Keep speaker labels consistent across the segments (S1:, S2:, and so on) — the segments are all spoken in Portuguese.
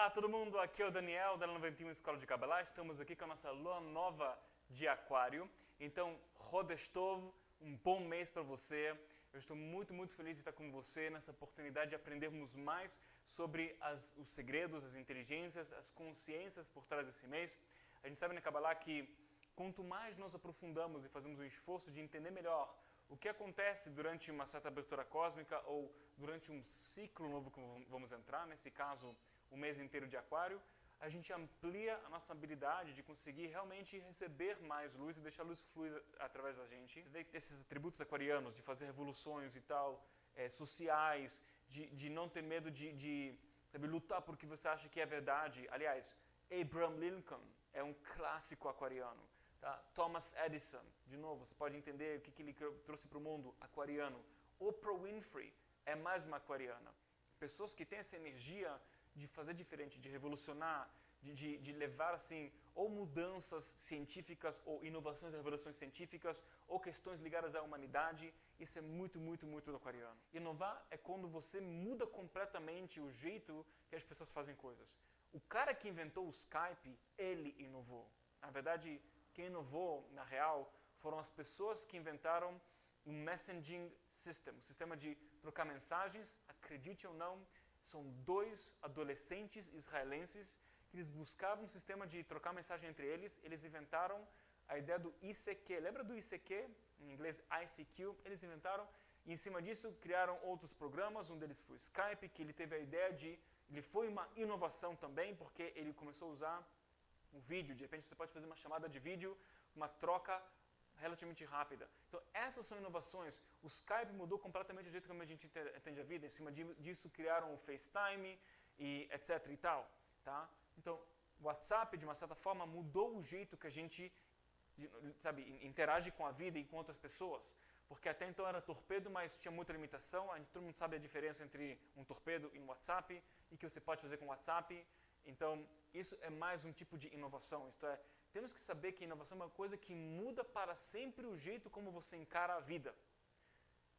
S1: Olá todo mundo, aqui é o Daniel da 91 Escola de Kabbalah. Estamos aqui com a nossa lua nova de Aquário. Então, Chodesh Tov, um bom mês para você. Eu estou muito feliz de estar com você nessa oportunidade de aprendermos mais sobre os segredos, as inteligências, as consciências por trás desse mês. A gente sabe na Kabbalah que quanto mais nós aprofundamos e fazemos um esforço de entender melhor o que acontece durante uma certa abertura cósmica ou durante um ciclo novo que vamos entrar, nesse caso, o mês inteiro de Aquário, a gente amplia a nossa habilidade de conseguir realmente receber mais luz e deixar a luz fluir através da gente. Você vê esses atributos aquarianos de fazer revoluções e tal, sociais, de não ter medo de sabe, lutar por o que você acha que é verdade. Aliás, Abraham Lincoln é um clássico aquariano. Tá? Thomas Edison, de novo, você pode entender o que ele trouxe para o mundo, aquariano. Oprah Winfrey é mais uma aquariana. Pessoas que têm essa energia de fazer diferente, de revolucionar, de levar assim, ou mudanças científicas, ou inovações e revelações científicas, ou questões ligadas à humanidade. Isso é muito do aquariano. Inovar é quando você muda completamente o jeito que as pessoas fazem coisas. O cara que inventou o Skype, ele inovou. Na verdade, quem inovou, na real, foram as pessoas que inventaram o messaging system, o sistema de trocar mensagens. Acredite ou não, são dois adolescentes israelenses que eles buscavam um sistema de trocar mensagem entre eles. Eles inventaram a ideia do ICQ. Lembra do ICQ? Em inglês ICQ. Eles inventaram e em cima disso criaram outros programas. Um deles foi o Skype, que ele teve a ideia de... Ele foi uma inovação também, porque ele começou a usar o vídeo. De repente você pode fazer uma chamada de vídeo, uma troca relativamente rápida. Então, essas são inovações. O Skype mudou completamente o jeito como a gente entende a vida. Em cima disso, criaram o FaceTime, e etc. e tal. Tá? Então, o WhatsApp, de uma certa forma, mudou o jeito que a gente sabe, interage com a vida e com outras pessoas. Porque até então era torpedo, mas tinha muita limitação. Todo mundo sabe a diferença entre um torpedo e um WhatsApp, e o que você pode fazer com o WhatsApp. Então, isso é mais um tipo de inovação. Isto é, temos que saber que inovação é uma coisa que muda para sempre o jeito como você encara a vida.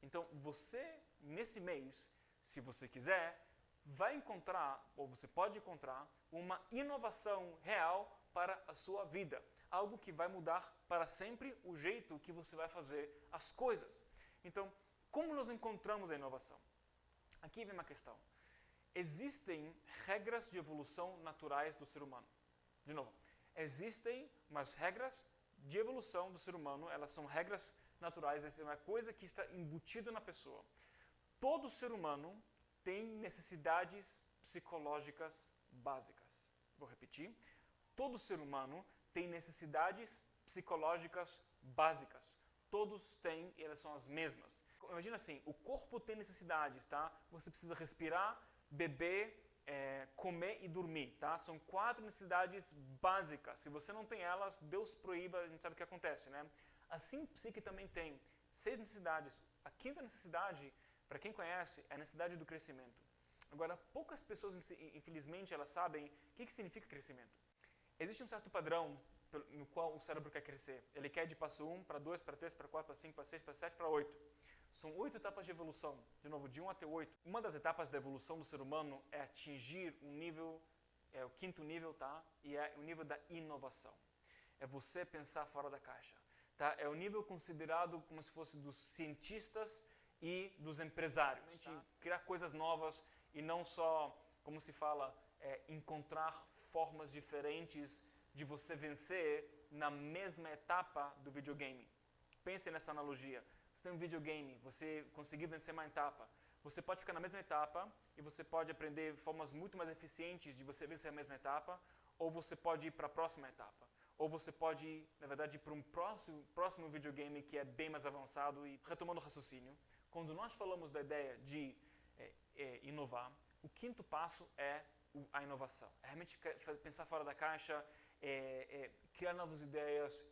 S1: Então, você, nesse mês, se você quiser, vai encontrar, ou você pode encontrar, uma inovação real para a sua vida. Algo que vai mudar para sempre o jeito que você vai fazer as coisas. Então, como nós encontramos a inovação? Aqui vem uma questão. Existem regras de evolução naturais do ser humano. De novo, existem umas regras de evolução do ser humano, elas são regras naturais, essa é uma coisa que está embutida na pessoa. Todo ser humano tem necessidades psicológicas básicas. Vou repetir. Todo ser humano tem necessidades psicológicas básicas. Todos têm e elas são as mesmas. Imagina assim, o corpo tem necessidades, tá? Você precisa respirar, beber, comer e dormir, tá? São 4 necessidades básicas. Se você não tem elas, Deus proíba, a gente sabe o que acontece, né? Assim, psique também tem 6 necessidades. A 5ª necessidade, para quem conhece, é a necessidade do crescimento. Agora, poucas pessoas, infelizmente, elas sabem o que significa crescimento. Existe um certo padrão no qual o cérebro quer crescer. Ele quer de passo 1 para 2, para 3, para 4, para 5, para 6, para 7, para 8. São 8 etapas de evolução, de novo, de 1 até 8. Uma das etapas da evolução do ser humano é atingir um nível, o 5º nível, tá? E é o nível da inovação. É você pensar fora da caixa. Tá? É o nível considerado como se fosse dos cientistas e dos empresários. Tá? Criar coisas novas e não só, como se fala, encontrar formas diferentes de você vencer na mesma etapa do videogame. Pense nessa analogia. Você tem um videogame, você conseguiu vencer uma etapa. Você pode ficar na mesma etapa e você pode aprender formas muito mais eficientes de você vencer a mesma etapa, ou você pode ir para a próxima etapa. Ou você pode ir, na verdade, para um próximo videogame que é bem mais avançado. E retomando o raciocínio, quando nós falamos da ideia de inovar, o 5º passo é a inovação. É realmente pensar fora da caixa, criar novas ideias,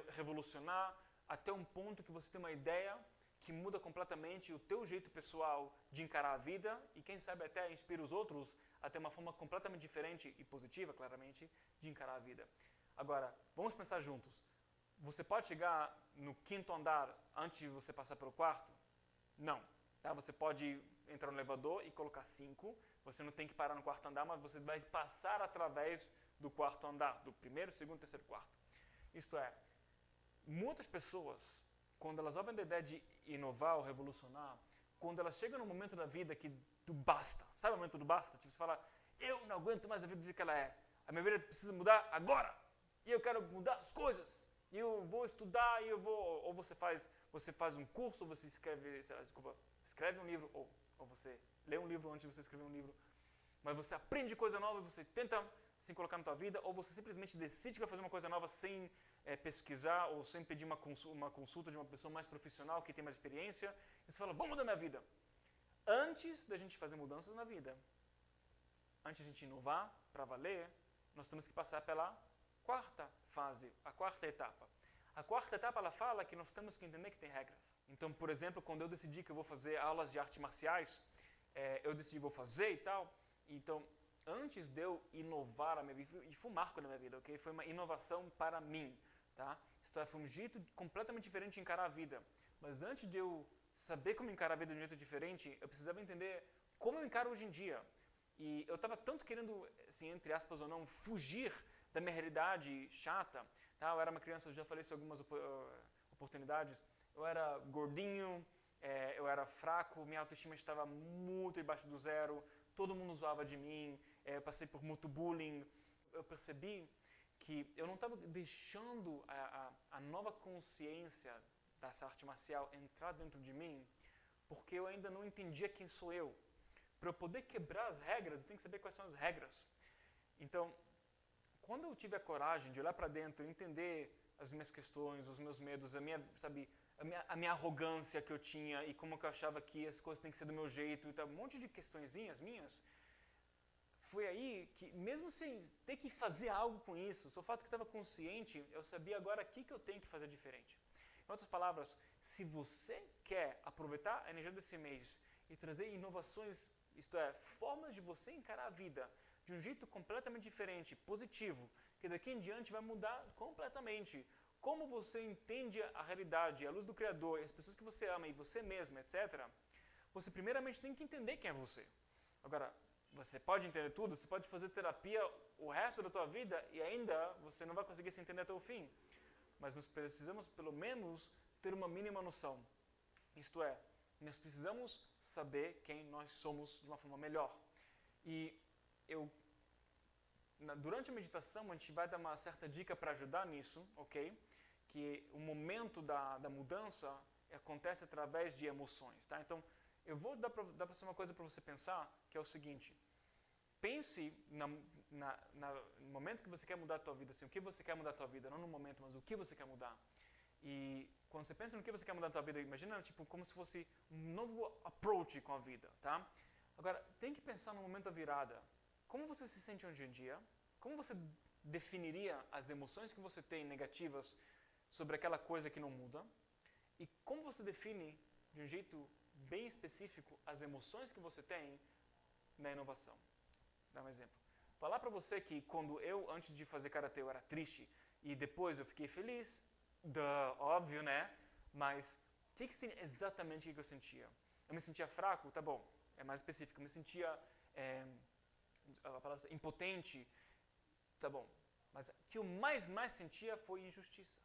S1: revolucionar até um ponto que você tem uma ideia que muda completamente o teu jeito pessoal de encarar a vida e quem sabe até inspira os outros a ter uma forma completamente diferente e positiva, claramente, de encarar a vida. Agora, vamos pensar juntos. Você pode chegar no 5º andar antes de você passar pelo 4º? Não. Tá? Você pode entrar no elevador e colocar 5. Você não tem que parar no quarto andar, mas você vai passar através do quarto andar, do primeiro, segundo, terceiro, quarto. Isto é, muitas pessoas, quando elas ouvem a ideia de inovar ou revolucionar, quando elas chegam num momento da vida que do basta, sabe o momento do basta? Tipo, você fala, eu não aguento mais a vida do que ela é. A minha vida precisa mudar agora. E eu quero mudar as coisas. E eu vou estudar, e eu vou... Ou você faz um curso, ou você escreve um livro, ou você lê um livro antes de você escrever um livro. Mas você aprende coisa nova, você tenta se colocar na tua vida, ou você simplesmente decide que vai fazer uma coisa nova sem pesquisar, ou sem pedir uma consulta de uma pessoa mais profissional, que tem mais experiência. E você fala, vou mudar minha vida. Antes da gente fazer mudanças na vida, antes de a gente inovar para valer, nós temos que passar pela quarta fase, a quarta etapa. A quarta etapa, ela fala que nós temos que entender que tem regras. Então, por exemplo, quando eu decidi que eu vou fazer aulas de artes marciais, eu decidi que vou fazer e tal. Então, antes de eu inovar a minha vida, e foi um marco na minha vida, ok? Foi uma inovação para mim, tá? Isso foi um jeito completamente diferente de encarar a vida. Mas antes de eu saber como encarar a vida de um jeito diferente, eu precisava entender como eu encaro hoje em dia. E eu estava tanto querendo, assim, entre aspas ou não, fugir da minha realidade chata. Tá? Eu era uma criança, eu já falei sobre algumas oportunidades. Eu era gordinho, eu era fraco, minha autoestima estava muito embaixo do zero, todo mundo zoava de mim, eu passei por muito bullying. Eu percebi que eu não estava deixando a nova consciência dessa arte marcial entrar dentro de mim, porque eu ainda não entendia quem sou eu. Para eu poder quebrar as regras, eu tenho que saber quais são as regras. Então, quando eu tive a coragem de olhar para dentro e entender as minhas questões, os meus medos, a minha arrogância que eu tinha e como que eu achava que as coisas têm que ser do meu jeito, e tal, um monte de questõezinhas minhas, foi aí que, mesmo sem ter que fazer algo com isso, só o fato que eu estava consciente, eu sabia agora o que eu tenho que fazer diferente. Em outras palavras, se você quer aproveitar a energia desse mês e trazer inovações, isto é, formas de você encarar a vida de um jeito completamente diferente, positivo, que daqui em diante vai mudar completamente como você entende a realidade, a luz do Criador, as pessoas que você ama e você mesmo, etc., você primeiramente tem que entender quem é você. Agora, você pode entender tudo, você pode fazer terapia o resto da tua vida e ainda você não vai conseguir se entender até o fim. Mas nós precisamos, pelo menos, ter uma mínima noção. Isto é, nós precisamos saber quem nós somos de uma forma melhor. E durante a meditação, a gente vai dar uma certa dica para ajudar nisso, ok? Que o momento da mudança acontece através de emoções, tá? Então, eu vou dar para você uma coisa para você pensar, que é o seguinte. Pense no momento que você quer mudar a tua vida, assim, o que você quer mudar a tua vida, não no momento, mas o que você quer mudar. E quando você pensa no que você quer mudar a tua vida, imagina tipo como se fosse um novo approach com a vida, tá? Agora, tem que pensar no momento da virada. Como você se sente hoje em dia? Como você definiria as emoções que você tem negativas sobre aquela coisa que não muda? E como você define, de um jeito bem específico, as emoções que você tem na inovação? Vou dar um exemplo. Falar para você que quando antes de fazer karatê, eu era triste e depois eu fiquei feliz, óbvio, né? Mas o que exatamente o que eu sentia? Eu me sentia fraco? Tá bom, é mais específico. Eu me sentia a palavra impotente? Tá bom. Mas o que eu mais sentia foi injustiça.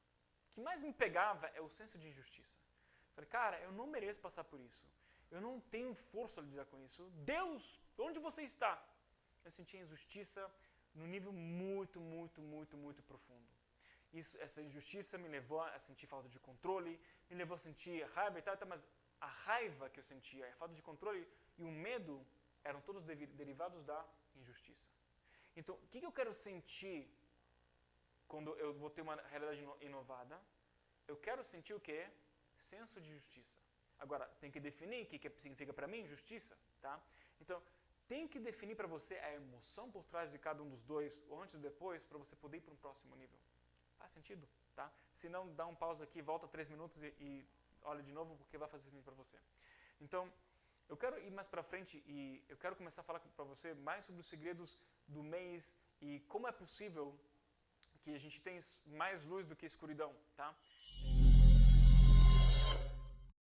S1: O que mais me pegava é o senso de injustiça. Falei, cara, eu não mereço passar por isso. Eu não tenho força de lidar com isso. Deus, onde você está? Eu sentia injustiça num nível muito, muito, muito, muito profundo. Essa injustiça me levou a sentir falta de controle, me levou a sentir raiva e tal, mas a raiva que eu sentia, a falta de controle e o medo eram todos derivados da injustiça. Então, o que eu quero sentir quando eu vou ter uma realidade inovada? Eu quero sentir o quê? Senso de justiça. Agora, tem que definir o que significa para mim justiça, tá? Então, tem que definir para você a emoção por trás de cada um dos dois, ou antes ou depois, para você poder ir para um próximo nível. Faz sentido, tá? Se não, dá um pausa aqui, volta 3 minutos e olha de novo, porque vai fazer sentido para você. Então, eu quero ir mais para frente e eu quero começar a falar para você mais sobre os segredos do mês e como é possível que a gente tenha mais luz do que escuridão, tá?